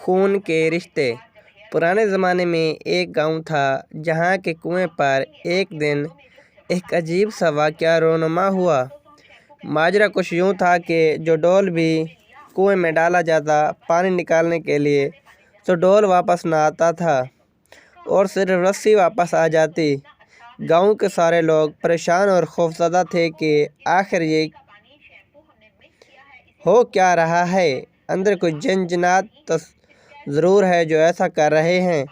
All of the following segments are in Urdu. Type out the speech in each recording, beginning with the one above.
خون کے رشتے۔ پرانے زمانے میں ایک گاؤں تھا جہاں کے کنویں پر ایک دن ایک عجیب سا واقعہ رونما ہوا۔ ماجرا کچھ یوں تھا کہ جو ڈول بھی کنویں میں ڈالا جاتا پانی نکالنے کے لیے تو ڈول واپس نہ آتا تھا اور صرف رسی واپس آ جاتی۔ گاؤں کے سارے لوگ پریشان اور خوفزدہ تھے کہ آخر یہ ہو کیا رہا ہے، اندر کوئی جن جنات تو ضرور ہے جو ایسا کر رہے ہیں۔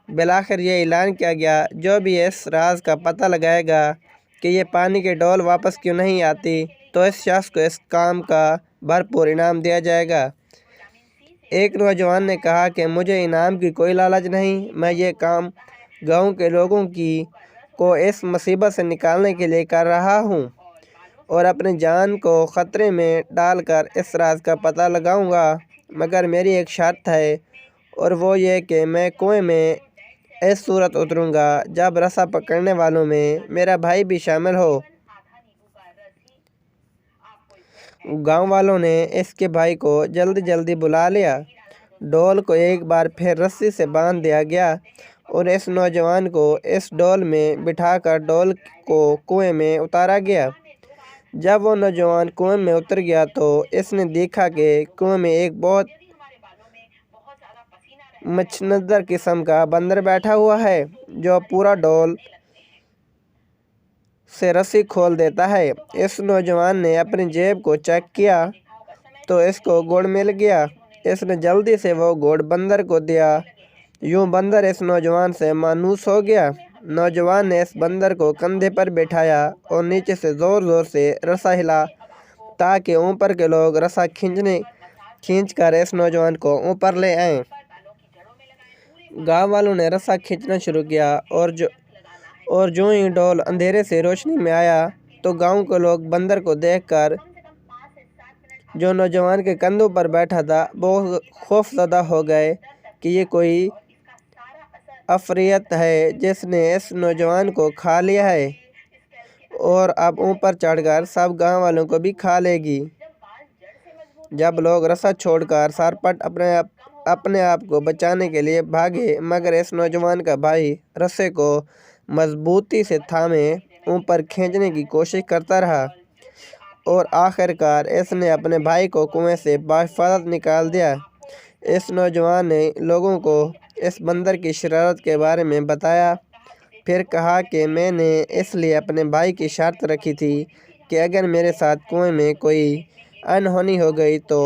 بالآخر یہ اعلان کیا گیا، جو بھی اس راز کا پتہ لگائے گا کہ یہ پانی کی ڈول واپس کیوں نہیں آتی تو اس شخص کو اس کام کا بھرپور انعام دیا جائے گا۔ ایک نوجوان نے کہا کہ مجھے انعام کی کوئی لالچ نہیں، میں یہ کام گاؤں کے لوگوں کو اس مصیبت سے نکالنے کے لیے کر رہا ہوں اور اپنی جان کو خطرے میں ڈال کر اس راز کا پتہ لگاؤں گا، مگر میری ایک شرط ہے اور وہ یہ کہ میں کنویں میں اس صورت اتروں گا جب رسا پکڑنے والوں میں میرا بھائی بھی شامل ہو۔ گاؤں والوں نے اس کے بھائی کو جلدی بلا لیا۔ ڈول کو ایک بار پھر رسی سے باندھ دیا گیا اور اس نوجوان کو اس ڈول میں بٹھا کر ڈول کو کنویں میں اتارا گیا۔ جب وہ نوجوان کنویں میں اتر گیا تو اس نے دیکھا کہ کنویں میں ایک بہت مچھندر قسم کا بندر بیٹھا ہوا ہے جو پورا ڈول سے رسی کھول دیتا ہے۔ اس نوجوان نے اپنی جیب کو چیک کیا تو اس کو گڑ مل گیا۔ اس نے جلدی سے وہ گڑ بندر کو دیا۔ یوں بندر اس نوجوان سے مانوس ہو گیا۔ نوجوان نے اس بندر کو کندھے پر بٹھایا اور نیچے سے زور سے رسا ہلا تاکہ اوپر کے لوگ رسا کھینچ کر اس نوجوان کو اوپر لے آئیں۔ گاؤں والوں نے رسا کھینچنا شروع کیا اور جو ہی ڈول اندھیرے سے روشنی میں آیا تو گاؤں کے لوگ بندر کو دیکھ کر جو نوجوان کے کندھوں پر بیٹھا تھا بہت خوفزدہ ہو گئے کہ یہ کوئی عفریت ہے جس نے اس نوجوان کو کھا لیا ہے اور اب اوپر چڑھ کر سب گاؤں والوں کو بھی کھا لے گی۔ جب لوگ رسا چھوڑ کر سرپٹ اپنے آپ کو بچانے کے لیے بھاگے مگر اس نوجوان کا بھائی رسے کو مضبوطی سے تھامے اوپر کھینچنے کی کوشش کرتا رہا اور آخرکار اس نے اپنے بھائی کو کنویں سے بحفاظت نکال دیا۔ اس نوجوان نے لوگوں کو اس بندر کی شرارت کے بارے میں بتایا، پھر کہا کہ میں نے اس لیے اپنے بھائی کی شرط رکھی تھی کہ اگر میرے ساتھ کنویں میں کوئی انہونی ہو گئی تو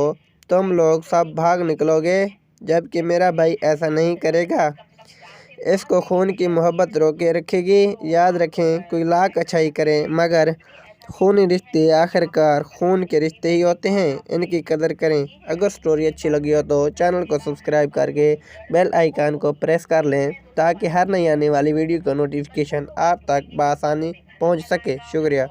تم لوگ سب بھاگ نکلو گے، جبکہ میرا بھائی ایسا نہیں کرے گا، اس کو خون کی محبت روکے رکھے گی۔ یاد رکھیں، کوئی لاکھ اچھائی کرے مگر خونی رشتے آخرکار خون کے رشتے ہی ہوتے ہیں، ان کی قدر کریں۔ اگر سٹوری اچھی لگی ہو تو چینل کو سبسکرائب کر کے بیل آئیکن کو پریس کر لیں تاکہ ہر نئی آنے والی ویڈیو کا نوٹیفیکیشن آپ تک بآسانی پہنچ سکے۔ شکریہ۔